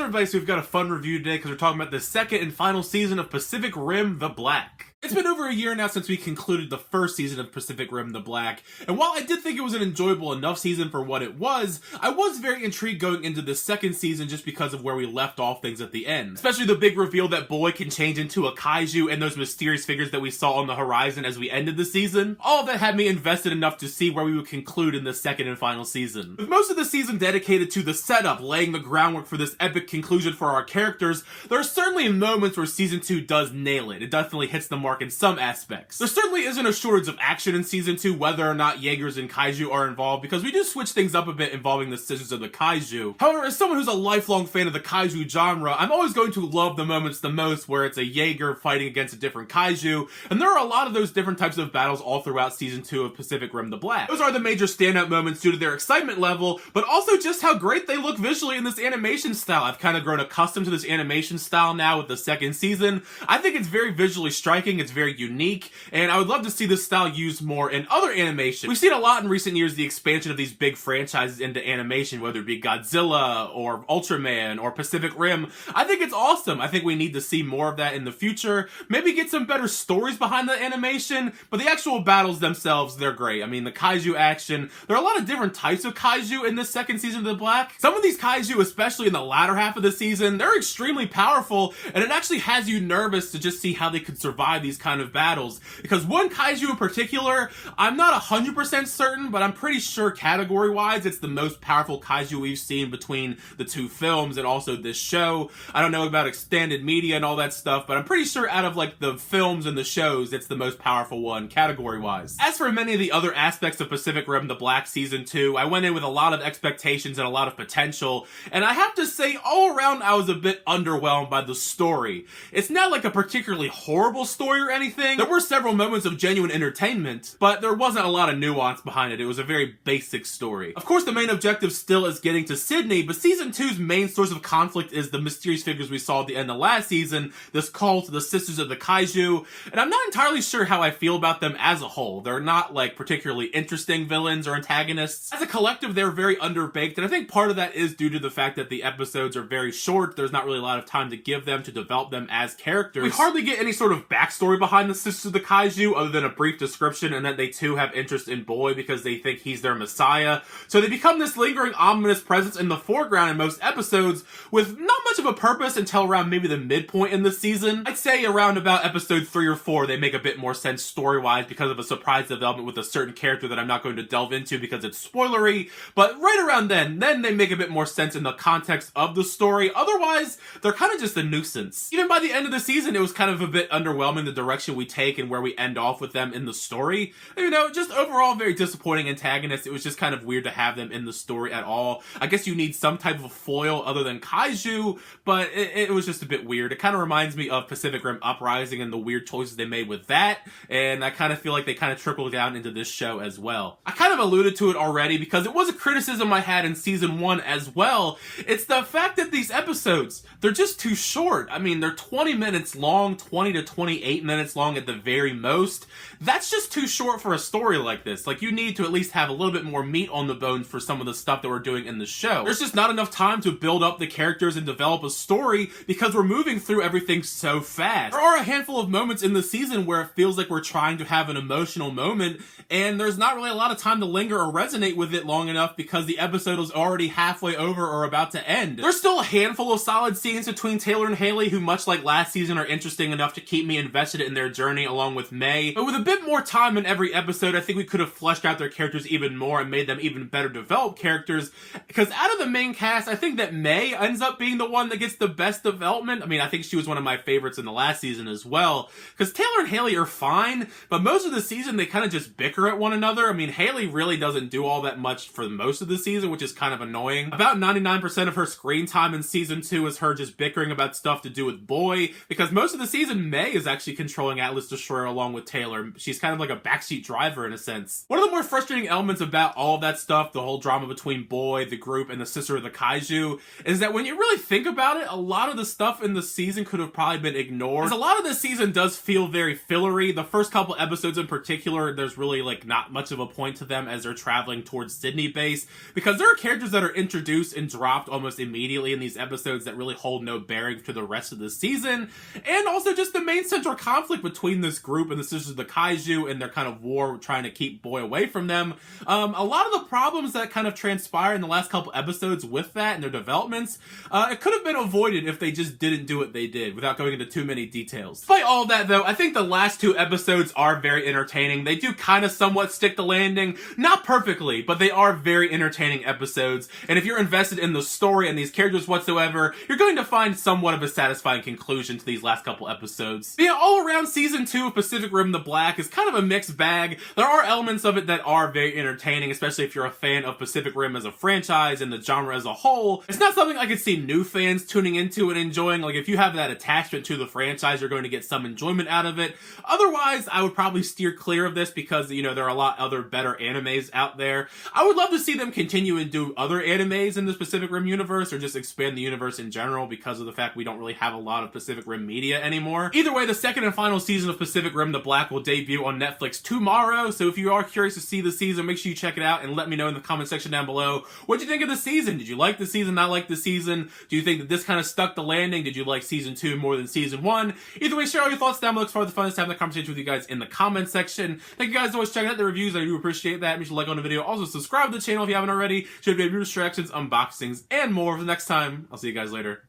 everybody, so we've got a fun review today because we're talking about the second and final season of Pacific Rim: The Black. It's been over a year now since we concluded the first season of Pacific Rim: The Black, and while I did think it was an enjoyable enough season for what it was, I was very intrigued going into the second season just because of where we left off things at the end. Especially the big reveal that Boy can change into a kaiju and those mysterious figures that we saw on the horizon as we ended the season. All of that had me invested enough to see where we would conclude in the second and final season. With most of the season dedicated to the setup, laying the groundwork for this epic conclusion for our characters, there are certainly moments where season 2 does nail it. It definitely hits the mark in some aspects. There certainly isn't a shortage of action in season 2 whether or not Jaegers and Kaiju are involved, because we do switch things up a bit involving the Sisters of the Kaiju. However, as someone who's a lifelong fan of the Kaiju genre, I'm always going to love the moments the most where it's a Jaeger fighting against a different Kaiju, and there are a lot of those different types of battles all throughout season 2 of Pacific Rim: The Black. Those are the major standout moments due to their excitement level, but also just how great they look visually in this animation style. I've kind of grown accustomed to this animation style now with the second season. I think it's very visually striking, it's very unique, and I would love to see this style used more in other animation. We've seen a lot in recent years the expansion of these big franchises into animation, whether it be Godzilla or Ultraman or Pacific Rim. I think it's awesome. I think we need to see more of that in the future. Maybe get some better stories behind the animation, but the actual battles themselves, they're great. I mean, the Kaiju Action, there are a lot of different types of Kaiju in this second season of The Black. Some of these Kaiju, especially in the latter half of the season, they're extremely powerful, and it actually has you nervous to just see how they could survive these kind of battles. Because one Kaiju in particular, I'm not 100% certain, but I'm pretty sure category-wise, it's the most powerful Kaiju we've seen between the two films and also this show. I don't know about extended media and all that stuff, but I'm pretty sure out of like the films and the shows, it's the most powerful one category-wise. As for many of the other aspects of Pacific Rim: The Black Season 2, I went in with a lot of expectations and a lot of potential, and I have to say, all around, I was a bit underwhelmed by the story. It's not like a particularly horrible story or anything. There were several moments of genuine entertainment, but there wasn't a lot of nuance behind it. It was a very basic story. Of course, the main objective still is getting to Sydney, but Season 2's main source of conflict is the mysterious figures we saw at the end of last season, this cult, the Sisters of the Kaiju, and I'm not entirely sure how I feel about them as a whole. They're not, like, particularly interesting villains or antagonists. As a collective, they're very underbaked, and I think part of that is due to the fact that the episodes are very short. There's not really a lot of time to give them to develop them as characters. We hardly get any sort of backstory behind the Sisters of the Kaiju other than a brief description and that they too have interest in Boy because they think he's their messiah. So they become this lingering ominous presence in the foreground in most episodes with not much of a purpose until around maybe the midpoint in the season. I'd say around about episode 3 or 4 they make a bit more sense story-wise because of a surprise development with a certain character that I'm not going to delve into because it's spoilery, but right around then they make a bit more sense in the context of the story. Otherwise, they're kind of just a nuisance. Even by the end of the season, it was kind of a bit underwhelming the direction we take and where we end off with them in the story. You know, just overall very disappointing antagonists. It was just kind of weird to have them in the story at all. I guess you need some type of foil other than Kaiju, but it was just a bit weird. It kind of reminds me of Pacific Rim Uprising and the weird choices they made with that, and I kind of feel like they kind of trickled down into this show as well. I kind of alluded to it already because it was a criticism I had in season 1 as well. It's the fact that these episodes, they're just too short. I mean, they're 20 minutes long, 20 to 28 minutes long at the very most. That's just too short for a story like this. Like, you need to at least have a little bit more meat on the bones for some of the stuff that we're doing in the show. There's just not enough time to build up the characters and develop a story because we're moving through everything so fast. There are a handful of moments in the season where it feels like we're trying to have an emotional moment, and there's not really a lot of time to linger or resonate with it long enough because the episode is already halfway over or about to end. There's still a handful of solid scenes between Taylor and Haley who, much like last season, are interesting enough to keep me invested in their journey along with May, but with a bit more time in every episode, I think we could have fleshed out their characters even more and made them even better developed characters, because out of the main cast, I think that May ends up being the one that gets the best development. I mean, I think she was one of my favorites in the last season as well, because Taylor and Haley are fine, but most of the season they kind of just bicker at one another. I mean, Haley really doesn't do all that much for most of the season, which is kind of annoying. About 99% of her screen time in season 2 is her just bickering about stuff to do with Boy, because most of the season May is actually controlling Atlas Destroyer along with Taylor. She's kind of like a backseat driver in a sense. One of the more frustrating elements about all of that stuff, the whole drama between Boy, the group, and the Sister of the Kaiju, is that when you really think about it, a lot of the stuff in the season could have probably been ignored. Because a lot of this season does feel very fillery. The first couple episodes in particular, there's really like not much of a point to them. them as they're traveling towards Sydney base, because there are characters that are introduced and dropped almost immediately in these episodes that really hold no bearing to the rest of the season, and also just the main central conflict between this group and the Sisters of the Kaiju and their kind of war trying to keep Boy away from them. A lot of the problems that kind of transpire in the last couple episodes with that and their developments, it could have been avoided if they just didn't do what they did without going into too many details. Despite all of that though, I think the last two episodes are very entertaining. They do kind of somewhat stick the landing, not perfectly, but they are very entertaining episodes, and if you're invested in the story and these characters whatsoever, you're going to find somewhat of a satisfying conclusion to these last couple episodes. But yeah, all around season 2 of Pacific Rim the Black is kind of a mixed bag. There are elements of it that are very entertaining, especially if you're a fan of Pacific Rim as a franchise and the genre as a whole. It's not something I could see new fans tuning into and enjoying. Like, if you have that attachment to the franchise, you're going to get some enjoyment out of it. Otherwise, I would probably steer clear of this because, you know, there are a lot other better animes out there. I would love to see them continue and do other animes in this Pacific Rim universe, or just expand the universe in general, because of the fact we don't really have a lot of Pacific Rim media anymore. Either way, the second and final season of Pacific Rim the Black will debut on Netflix tomorrow, so if you are curious to see the season, make sure you check it out and let me know in the comment section down below what you think of the season. Did you like the season, not like the season? Do you think that this kind of stuck the landing? Did you like season 2 more than season 1? Either way, share all your thoughts down below. It's far the funnest to have that conversation with you guys in the comment section. Thank you guys so much for checking out the reviews. I do appreciate that. Make sure to like on the video. Also, subscribe to the channel if you haven't already. Should be reviews, reactions, unboxings, and more. For the next time, I'll see you guys later.